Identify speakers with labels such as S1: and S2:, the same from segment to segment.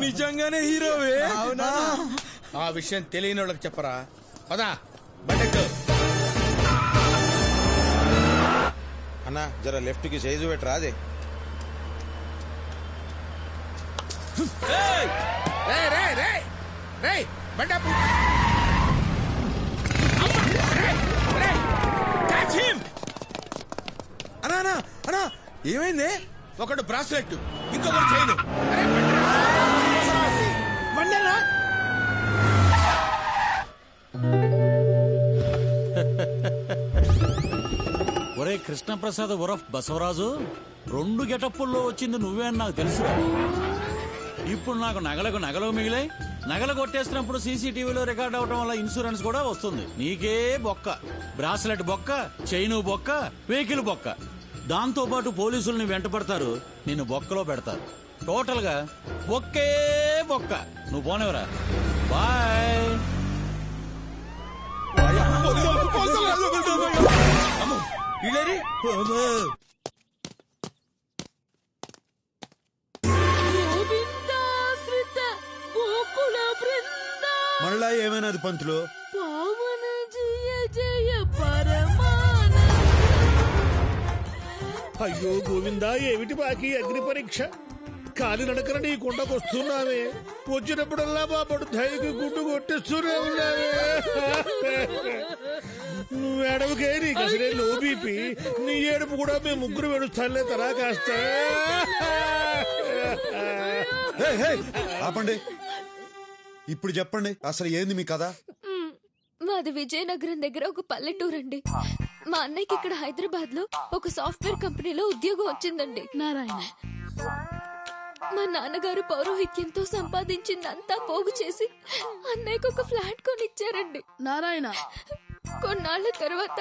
S1: నిజంగానే హీరోవే.
S2: అవునా? ఆ విషయం తెలియని వాళ్ళకి చెప్పరా. పదా బయటకు.
S3: అన్నా జర లెఫ్ట్ కి సైజు పెట్టరా. అదే
S1: అనా అనా ఏమైంది?
S2: ఒకడు బ్రాస్లెట్, ఇంకొకటి చైన్.
S4: ఒరే కృష్ణప్రసాద్ ఉరఫ్ బసవరాజు, 2 గెటప్పుల్లో వచ్చింది నువ్వే అని నాకు తెలుసురా. ఇప్పుడు నాకు నగలు మిగిలాయి. నగలు కొట్టేసినప్పుడు సీసీటీవీలో రికార్డ్ అవడం వల్ల ఇన్సూరెన్స్ కూడా వస్తుంది. నీకే బొక్క, బ్రాస్లెట్ బొక్క, చైను బొక్క, వెహికల్ బొక్క. దాంతో పాటు పోలీసుల్ని వెంట పడతారు, నిన్ను బొక్కలో పెడతారు. టోటల్ గా బొక్కే బొక్క. నువ్వు పోనేవరా. బాయ్.
S3: మళ్ళా ఏమైనది పంతులు?
S5: అయ్యో గోవిందా, ఏమిటి బాకీ అగ్ని పరీక్ష? కాలి నడకన నీ కొండకొస్తున్నావే. వచ్చినప్పుడల్లా బాబడు ధైర్యం గుడ్డు కొట్టిస్తూనే ఉన్నావే. నువ్వు ఏడవకే, నీకు అసలే లో బీపీ. నీ ఏడుపు కూడా మేము ముగ్గురు ఏడుస్తానులే తరా కాస్త.
S3: ఆపండి. ఇప్పుడు చెప్పండి అసలు ఏంది మీ కథ?
S6: మాది విజయనగరం దగ్గర ఒక పల్లెటూరండి. మా అన్నయ్యకి ఇక్కడ హైదరాబాద్ లో ఒక సాఫ్ట్వేర్ కంపెనీలో ఉద్యోగం వచ్చిందండి. నారాయణ మా నాన్నగారు పౌరోహిత్యంతో సంపాదించిందంతా పోగు చేసి అన్నయ్యకు ఒక ఫ్లాట్ కొనిచ్చారండి. నారాయణ కొన్నాళ్ళ తర్వాత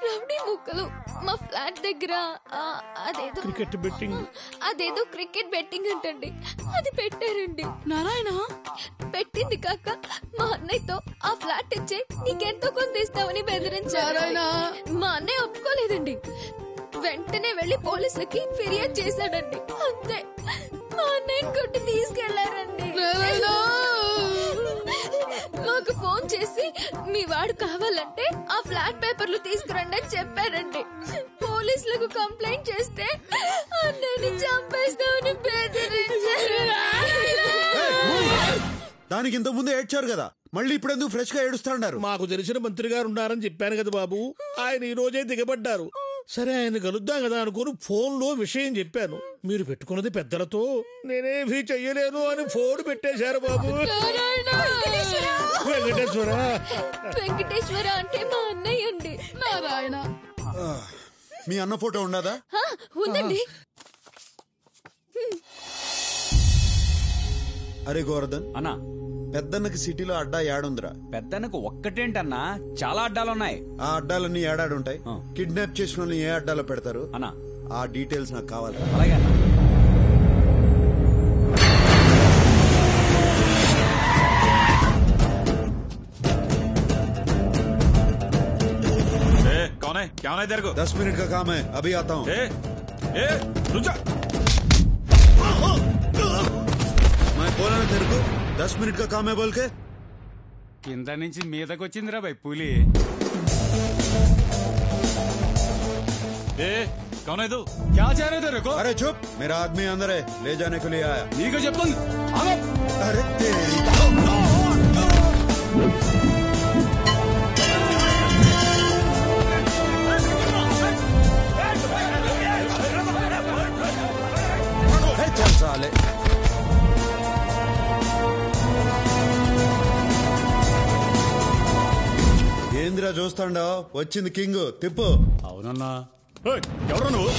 S6: రౌడీ ముక్కలు మా ఫ్లాట్ దగ్గర అదేదో క్రికెట్ బెట్టింగ్ అంటండి, అది పెట్టారండి. నారాయణ పెట్టింది కాక మా అన్నయ్యతో ఆ ఫ్లాట్ ఇచ్చే నీకెంతో కొంత ఇస్తామని బెదిరించారు. మా అన్నయ్య ఒప్పుకోలేదండి. వెంటనే వెళ్లి పోలీసులకి ఫిర్యాదు చేశాడండి. అంతే, మా అన్నయ్యని కొట్టి తీసుకెళ్లారండి. మాకు ఫోన్ చేసి మీ వాడు కావాలంటే ఆ ఫ్లాట్ పేపర్లు తీసుకురండి అని చెప్పారండి. పోలీసులకు కంప్లైంట్ చేస్తే అన్నయ్యని చంపేస్తామని బెదిరించారు.
S3: దానికి ఇంత ముందు ఏడ్చారు కదా, మళ్ళీ ఇప్పుడు ఎందుకు ఫ్రెష్ గా ఏడుస్తున్నారు?
S5: మాకు తెలిసిన మంత్రి గారు ఉన్నారని చెప్పాను కదా బాబు, ఆయన ఈ రోజే దిగబడ్డారు. సరే ఆయన కలుద్దాం కదా అనుకుని ఫోన్ లో విషయం చెప్పాను. మీరు పెట్టుకున్నది పెద్దలతో, నేనేమీ చెయ్యలేను అని ఫోన్ పెట్టేశారు బాబు.
S6: వెంకటేశ్వర అంటే మా అన్నయ్య అండి. నారాయణ
S3: మీ అన్న ఫోటో ఉండదా?
S6: ఉందండి.
S3: అరే గోవర్ధన్
S4: అన్నా,
S3: పెద్దన్నకి సిటీలో అడ్డా ఏడుందిరా?
S4: పెద్దన్నకు ఒక్కటేంటన్నా, చాలా అడ్డాలున్నాయి.
S3: ఆ అడ్డాలన్నీ ఏడాడుంటాయి. కిడ్నాప్ చేసిన వాళ్ళని ఏ అడ్డాలో పెడతారు
S4: అన్నా?
S3: ఆ డీటెయిల్స్ నాకు కావాలి.
S4: అలాగే అన్నా.
S7: कौन है? क्या होना है तेरे को?
S3: 10 मिनट का काम है, अभी आता हूँ.
S7: रुक जा.
S3: मैं बोला ना तेरे को 10 मिनट का काम है बोल के.
S4: కింద నుంచి మీదకి వచ్చిందిరా భయ్ పులి.
S7: कौन है तू? क्या चाह रहे तेरे को?
S3: अरे चुप, मेरा आदमी अंदर है, ले जाने के लिए आया.
S7: ठीक है जब
S3: अरे तेरी चल साले. ఏంద్రా చూస్తాండావు? వచ్చింది కింగ్, తిప్పు.
S4: అవునన్నా.
S7: ఎవరు నువ్వు?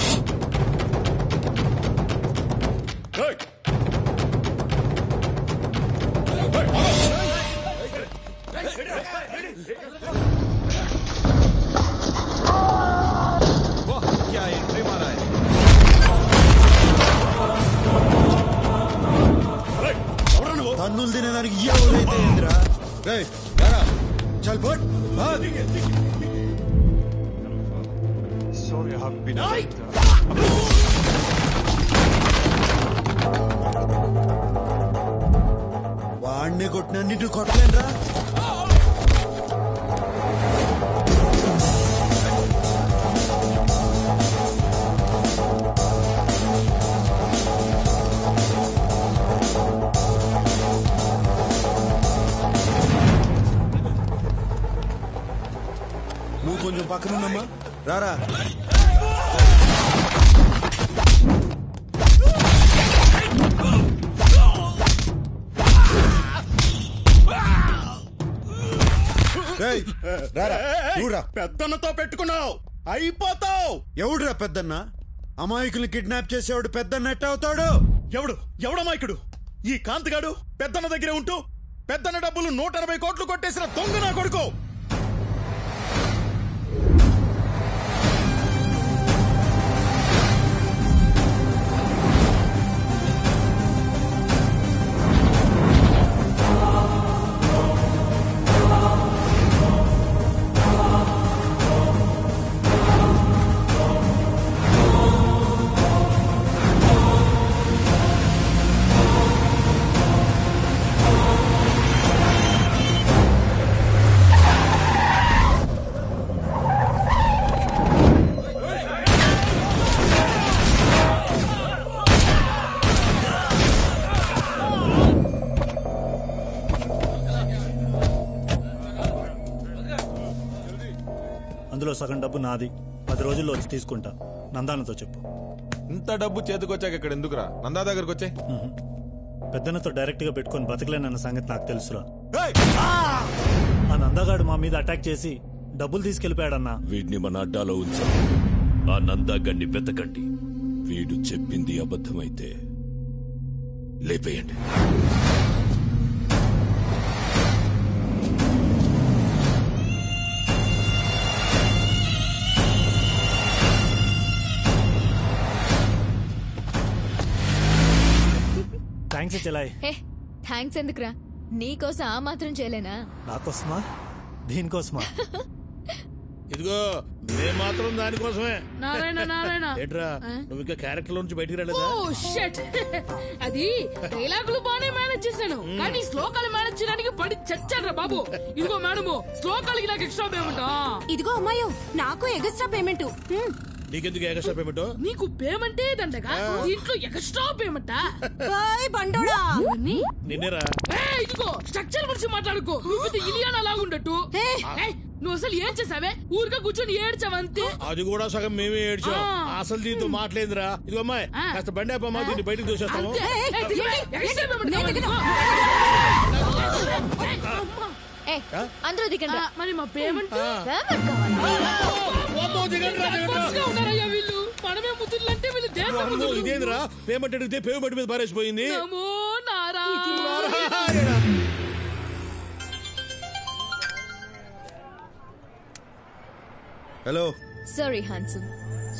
S3: क्या एंट्री मारा है? తన్నులు తినేదానికి ఎవరైతే ఏంద్రా? చల్ పోట్. నన్నే కొట్టినా నిన్ను కొట్టలేనురా. నువ్వు కొంచెం పక్కనున్నమ్మా, రారా.
S7: పెద్దన్నతో పెట్టుకున్నావు, అయిపోతావు.
S3: ఎవడురా పెద్దన్న? అమాయకుల్ని కిడ్నాప్ చేసేవాడు పెద్దన్న ఎట్ట అవుతాడు?
S7: ఎవడమాయకుడు? ఈ కాంతిగాడు పెద్దన్న దగ్గరే ఉంటూ పెద్దన్న డబ్బులు 180 కోట్లు కొట్టేసిన దొంగ నా కొడుకు.
S8: అందులో సగం డబ్బు నాది, 10 రోజుల్లో వచ్చి తీసుకుంటా. నందానతో చెప్పు.
S1: ఇంత డబ్బు చేతికొచ్చాక ఇక్కడ ఎందుకురా? నందా దగ్గరకు వచ్చే.
S8: పెద్దనతో డైరెక్ట్ గా పెట్టుకుని బతకలేనన్న సంగతి నాకు తెలుసురా. ఆ నందగాడు మా మీద అటాక్ చేసి డబ్బులు తీసుకెళ్లిపోయాడన్నా.
S9: వీడిని మన అడ్డాలో ఉంచాం. ఆ నందాగడ్ని వెతకండి. వీడు చెప్పింది అబద్ధమైతే లేపేయండి.
S8: థ్యాంక్స్ చెలాయ్.
S6: థ్యాంక్స్ ఎందుకురా? నీకోసం ఆ మాత్రం చేయలేనా?
S8: నాకోసమా? దీనికోసమా?
S5: ఇదిగో మేము మాత్రం దానికోసమే.
S10: నారాయణ నారాయణ
S5: ఏంట్రా నువ్వు ఇంకా క్యారెక్టర్ నుంచి బయటికి రాలేదా?
S10: అది డైలాగులు బానే మేనేజ్ చేశాను, కానీ శ్లోకాలు మేనేజ్ చేయడానికి పడి చచ్చాడ్రా బాబు. ఇదిగో మేడము, శ్లోకాలకి నాకు ఎక్స్ట్రా పేమెంట్.
S6: ఇదిగో అమ్మాయి, నాకు ఎక్స్ట్రా పేమెంట్.
S5: నీకెందుకు ఎక్స్ట్రా పేమెంట్?
S10: నీకు పేమెంటే దండగా, దీంట్లో ఎక్స్ట్రా పేమెంటా?
S5: నిన్నేరా?
S10: ఇదిగో స్ట్రక్చర్ గురించి మాట్లాడుకో. నువ్వు ఇలియానా లాగుండట్టు. నువ్వు అసలు ఏం చేసావే? ఊరికే కూర్చొని ఏడ్చావంతే.
S5: అది కూడా సగం మేమే ఏడ్చాం. అసలు దీంతో మాట్లాడిందిరా. ఇదిగో అమ్మాయి, కాస్త బండి అప్పమ్మా, దీన్ని బయటకు చూసేస్తాము.
S6: అందరూ దిగండి.
S10: మరి మా పేమెంట్
S5: ఉన్నారయ్యా
S10: వీళ్ళు. మనమే ముద్దులంటే వీళ్ళు దేశం.
S5: ఇదేంద్రా పేమెంట్ అడిగితే పేమెంట్ మీద పారేసిపోయింది.
S3: హలో.
S6: Sorry handsome.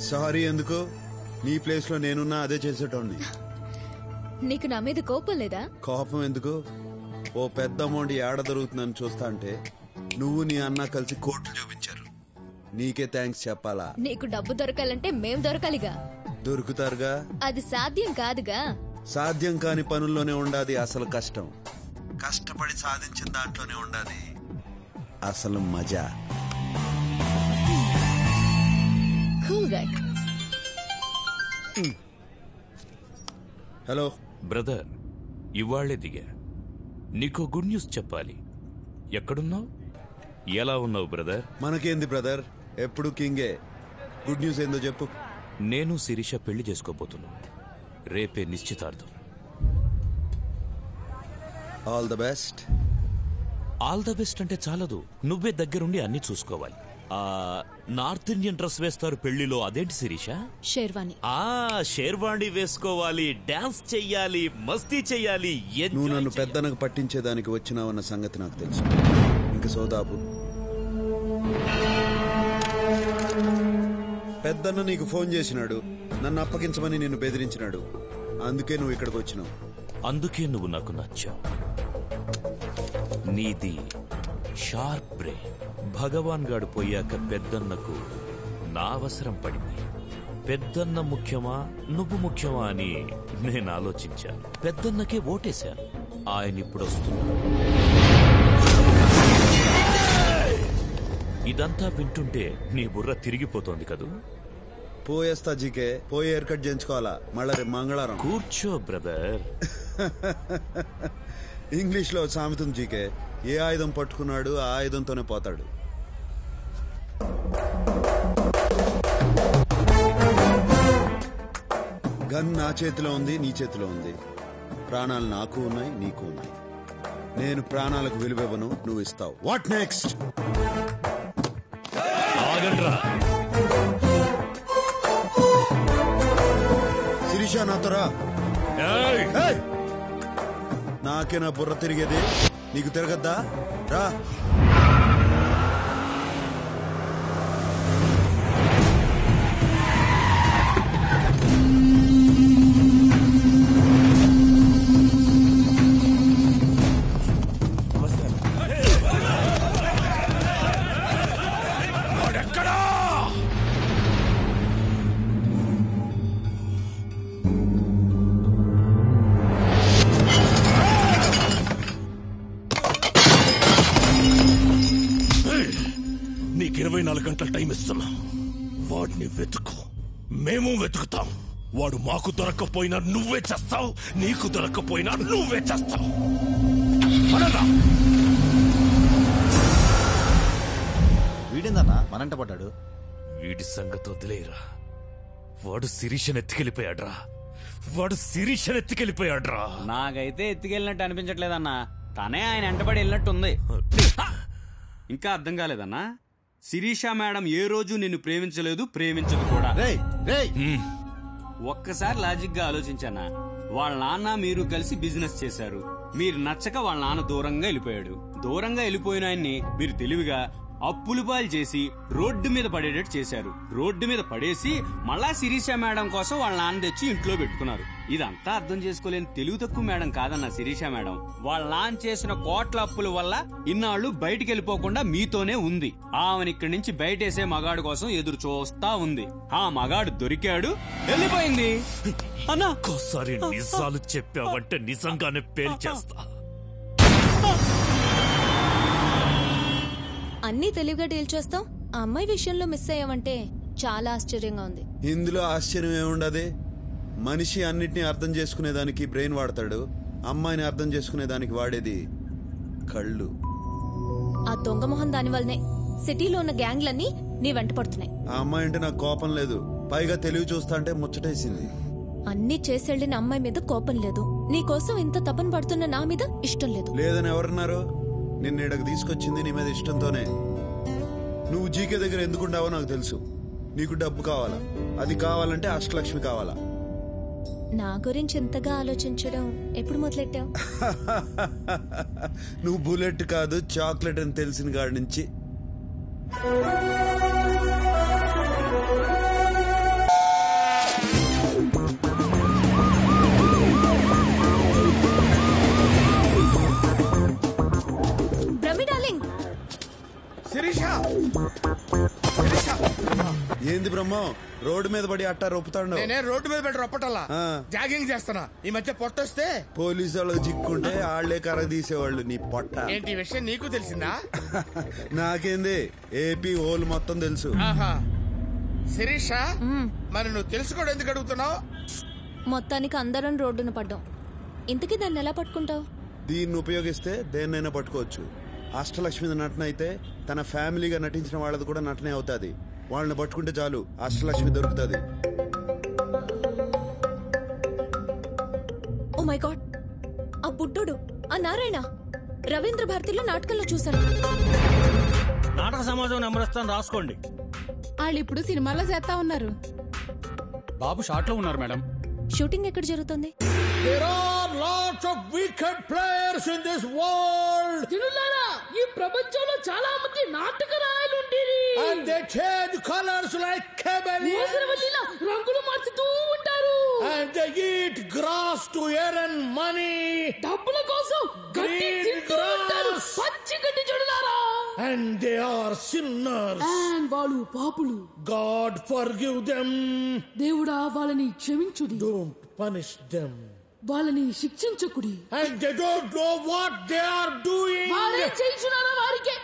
S3: సారీ ఎందుకు? నీ ప్లేస్ లో నేనున్నా అదే చేసేటోండి.
S6: నీకు నా మీద కోపం లేదా?
S3: కోపం ఎందుకు? ఓ పెద్ద అమౌంట్ ఏడ దొరుకుతుందని చూస్తా అంటే నువ్వు నీ అన్న కలిసి కోర్టు చూపించారు. నీకే థ్యాంక్స్ చెప్పాలా?
S6: నీకు డబ్బు దొరకాలంటే మేం దొరకాలిగా.
S3: దొరుకుతారుగా.
S6: అది సాధ్యం కాదుగా.
S3: సాధ్యం కాని పనుల్లోనే ఉండాది అసలు కష్టం. కష్టపడి సాధించిన దాంట్లోనే ఉండాది అసలు మజా. హలో
S9: బ్రదర్, ఇవాళ్లే దిగా. నీకో గుడ్ న్యూస్ చెప్పాలి. ఎక్కడున్నావు? ఎలా ఉన్నావు బ్రదర్?
S3: మనకేంది బ్రదర్, ఎప్పుడు కింగే. గుడ్ న్యూస్ ఏందో చెప్పు.
S9: నేను శిరీష పెళ్లి చేసుకోబోతున్నా. రేపే నిశ్చితార్థం.
S3: All the best.
S9: All the best అంటే చాలదు, నువ్వే దగ్గరుండి అన్ని చూసుకోవాలి. నార్త్ ఇండియన్ డ్రెస్ వేస్తారు పెళ్లిలో, అదేంటి శిరీష?
S6: షేర్వాణి.
S9: షేర్వాణి వేసుకోవాలి, డాన్స్ చెయ్యాలి, మస్తీ చెయ్యాలి.
S3: నువ్వు నన్ను పెద్దనకు పట్టించేదానికి వచ్చినావన్న సంగతి నాకు తెలుసు. ఇంక సోదాపు. పెద్దన్న నీకు ఫోన్ చేసినాడు, నన్ను అప్పగించమని నిన్ను బెదిరించినాడు. అందుకే నువ్వు ఇక్కడికి వచ్చినావు.
S9: అందుకే నువ్వు నాకు నచ్చావు. నీది షార్ప్ బ్రెయిన్. భగవాన్ గాడు పోయాక పెద్దన్నకు నా అవసరం పడింది. పెద్దన్న ముఖ్యమా నువ్వు ముఖ్యమా అని నేను ఆలోచించాను. పెద్దన్నకే ఓటేశాను. ఆయన ఇప్పుడు వస్తున్నారు. ఇదంతా వింటుంటే నీ బుర్ర తిరిగిపోతోంది కదూ.
S3: పోయేస్తా జీకే, పోయి హెయిర్ కట్ చేయించుకోవాలా, మళ్ళా రేపు మంగళవారం.
S9: కూర్చో బ్రదర్.
S3: ఇంగ్లీష్ లో సామెతం జీకే, ఏ ఆయుధం పట్టుకున్నాడు ఆ ఆయుధంతోనే పోతాడు. గన్ నా చేతిలో ఉంది, నీ చేతిలో ఉంది. ప్రాణాలు నాకు ఉన్నాయి, నీకు ఉన్నాయి. నేను ప్రాణాలకు విలువివ్వను, నువ్వు ఇస్తావు. What next? శిరీష నాతో రా. నాకే నా బుర్ర తిరిగేది, నీకు తిరగద్దా? రా.
S11: నీకు 24 గంటల టైం ఇస్తున్నా. వాడిని వెతుకు, మేము వెతుకుతాం. వాడు మాకు దొరక్కపోయినా నువ్వే చేస్తావు, నీకు దొరక్కపోయినా నువ్వే చేస్తావు.
S12: వీడిందన్నా మనంట పడ్డాడు.
S9: వీడి సంగతి వదిలేరా. వాడు శిరీషను ఎత్తుకెళ్ళిపోయాడ్రా. వాడు శిరీషను ఎత్తుకెళ్ళిపోయాడ్రా.
S13: నాకైతే ఎత్తుకెళ్ళినట్టు అనిపించట్లేదన్నా, తనే ఆయన వెంటబడి వెళ్ళినట్టుంది. ఇంకా అర్థం కాలేదన్నా? శిరీష మేడం ఏ రోజు నిన్ను ప్రేమించలేదు, ప్రేమించదు కూడా. ఒక్కసారి లాజిక్ గా ఆలోచించానా? వాళ్ళ నాన్న మీరు కలిసి బిజినెస్ చేశారు. మీరు నచ్చక వాళ్ళ నాన్న దూరంగా వెళ్ళిపోయాడు. దూరంగా వెళ్ళిపోయిన ఆయన్ని మీరు తెలివిగా అప్పులు పాలు చేసి రోడ్డు మీద పడేటట్టు చేశారు. రోడ్డు మీద పడేసి మళ్ళా శిరీష మేడం కోసం వాళ్ళ నాన్న తెచ్చి ఇంట్లో పెట్టుకున్నారు. ఇదంతా అర్థం చేసుకోలేని తెలుగు తక్కువ మేడం కాదన్న శిరీష మేడం. వాళ్ళ నాన్న చేసిన కోట్ల అప్పుల వల్ల ఇన్నాళ్లు బయటికి వెళ్ళిపోకుండా మీతోనే ఉంది. ఆమెను ఇక్కడి నుంచి బయటేసే మగాడు కోసం ఎదురు చూస్తా ఉంది. ఆ మగాడు దొరికాడు, వెళ్ళిపోయింది.
S9: అన్నా ఒక్కోసారి నిజాలు చెప్పావంటే నిజంగానే పేల్చేస్తా.
S6: అన్నీ తెలివిగా డీల్ చేస్తాం. ఆ అమ్మాయి విషయంలో మిస్ అయ్యావంటే చాలా ఆశ్చర్యంగా ఉంది.
S3: ఇందులో ఆశ్చర్యం ఏముండదు. మనిషి అన్నిటినీ అర్థం చేసుకునేదానికి బ్రెయిన్ వాడతాడు, అమ్మాయిని అర్థం చేసుకునేదానికి వాడేది కళ్ళు.
S6: ఆ దొంగ మొహం దాని వల్లనే సిటీలో ఉన్న గ్యాంగ్లన్నీ నీ వెంట పడుతున్నాయి.
S3: ఆ అమ్మాయి అంటే నాకు కోపం లేదు, పైగా తెలివి చూస్తా అంటే ముచ్చటేసింది.
S6: అన్ని చేసెళ్లిన అమ్మాయి మీద కోపం లేదు, నీకోసం ఇంత తపన పడుతున్న నా మీద ఇష్టం లేదు.
S3: లేదని ఎవరన్నారు? నిన్న ఇక్కడికి తీసుకొచ్చింది నీ మీద ఇష్టంతోనే. నువ్వు జీకే దగ్గర ఎందుకుంటావో నాకు తెలుసు. నీకు డబ్బు కావాలా, అది కావాలంటే అష్టలక్ష్మి కావాలా.
S6: నా గురించి ఎంతగా ఆలోచించడం ఎప్పుడు మొదలెట్టావు?
S3: నువ్వు బుల్లెట్ కాదు చాక్లెట్ అని తెలిసిన కాడి నుంచి. ఏంది బ్రహ్మ రోడ్డు మీద పడి అట్టా రొప్పుతాడు?
S2: నేనే రోడ్డు మీద పెట్టి రొప్పటల్లా, జాగింగ్ చేస్తానా. ఈ మధ్య పొట్టొస్తే
S3: పోలీసు వాళ్ళకి చిక్కుంటే ఆళ్లే కర్ర తీసేవాళ్ళు. నీ పొట్ట
S2: ఏంటి విషయం నీకు తెలిసిందా?
S3: నాకేంది, ఏపీ హోల్ మొత్తం తెలుసు.
S2: శిరీష, మరి నువ్వు తెలుసుకోవడం ఎందుకు అడుగుతున్నావు?
S6: మొత్తానికి అందరం రోడ్డున పడ్డాం. ఇంతకీ దాన్ని ఎలా పట్టుకుంటావు?
S3: దీన్ని ఉపయోగిస్తే దేన్నైనా పట్టుకోవచ్చు. అష్టలక్ష్మి నటన అయితే తన ఫ్యామిలీగా నటించిన వాళ్ళది కూడా నటనే అవుతాది. వాళ్ళని పట్టుకుంటే చాలు, అష్టలక్ష్మి దొరుకుతుంది.
S6: ఓ మై గాడ్, ఆ బుడ్డోడు, ఆ నారాయణ రవీంద్ర భారతిలో నాటకంలో చూశాను.
S8: నాటక సమాజం నెంబర్ ఇస్తాను, రాసుకోండి.
S10: వాళ్ళు ఇప్పుడు సినిమాలో చేస్తా ఉన్నారు.
S13: బాబు షాట్ లో ఉన్నారు మేడం.
S6: షూటింగ్ ఎక్కడ జరుగుతుంది?
S5: There are lots of wicked players in this world.
S10: జనులారా, ఈ ప్రపంచంలో చాలా మంది నాటక రాయలు ఉండేది.
S5: And they change colors like chameleons.
S10: రంగులు మార్చుతూ ఉంటారు.
S5: And they eat grass to earn money.
S10: డబ్బుల కోసం గడ్డి తింటూ ఉంటారు. పచ్చి గడ్డి జనులారా.
S5: And they are sinners.
S10: And వాళ్ళు పాపులు.
S5: God forgive them.
S10: దేవుడా వాళ్ళని క్షమించుడి.
S5: Don't punish them.
S10: వాళ్ళని శిక్షించకుడి.
S5: And they don't know what they are doing.
S10: వారేం చేయించున్నారో వారికే.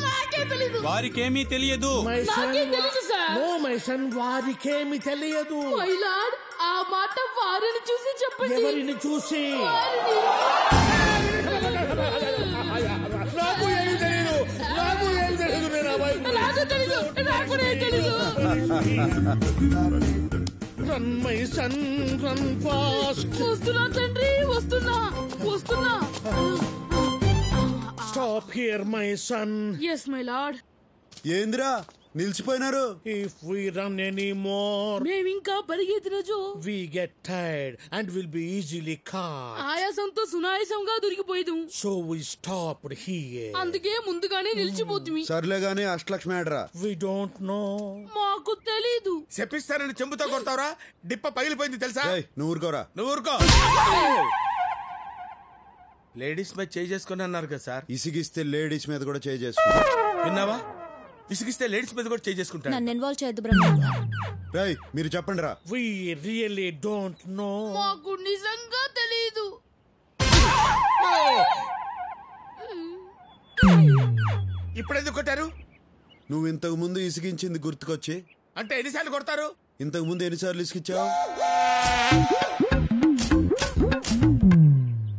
S10: నాకే తెలీదు.
S13: వారికేమీ తెలియదు.
S10: నాకే తెలుసు సార్.
S5: No, my son, వారికేమి తెలియదు.
S10: మై లార్డ్, ఆ మాట వారిని చూసి చెప్పండి.
S5: ఎవరిని చూసి? నాకు ఏమి తెలియదు, నాకు ఏమి తెలియదు. నేను అబ్బాయి
S10: నాకు తెలీదు, నాకు కూడా తెలీదు.
S5: Run my son, run fast.
S10: వస్తున్నా తండ్రి, వస్తున్నా.
S5: Stop here, my son.
S10: Yes my lord.
S3: ఏంద్రా నిలిచిపోయినారు?
S5: If we run any more,
S10: మేమింకా పరిగెత్తిన Joe
S5: we get tired and will be easily caught.
S10: ఆయాసంతో సునాయాసంగా దొరికిపోయేదు.
S5: So we stopped here.
S10: అందుకే ముందుగానే నిలిచిపోతుంది.
S3: సర్లే గానీ అష్టలక్ష్మి ఆడరా.
S5: We don't know.
S10: మాకు తెలీదు.
S2: చెప్పిస్తానని చెంబుతో కొడతావరా? డిప్ప పగిలిపోయింది తెలుసా?
S3: నువ్వు ఊరుకోరా.
S2: నువ్వు ఊరుకో. లేడీస్ మీద చేసుకుని అన్నారు కదా సార్.
S3: ఇసిగిస్తే లేడీస్ మీద కూడా చేసుకో.
S2: విన్నావా? ఇసిగిస్తే లేడీస్ మీద కూడా చేసుకుంటా.
S6: నన్ను ఇన్వాల్వ్ చేయొద్దు బ్రహ్మ.
S3: రేయ్ మీరు చెప్పండి రా.
S5: We really don't know.
S10: మాకు నిజంగా తెలీదు.
S2: ఇప్పుడు ఎందుకు కొట్టారు?
S3: నువ్వు ఇంతకు ముందు ఇసిగించింది గుర్తుకొచ్చి.
S2: అంటే ఎన్నిసార్లు కొడతారు?
S3: ఇంతకు ముందు ఎన్నిసార్లు ఇసిగించావు?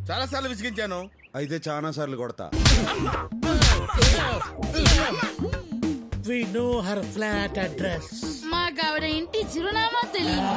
S2: చాలా సార్లు విసిగించాను.
S3: అయితే చాలా సార్లు కొడతా.
S5: We know her flat address.
S10: మాకు ఆవిడ ఇంటి చిరునామా తెలియదు.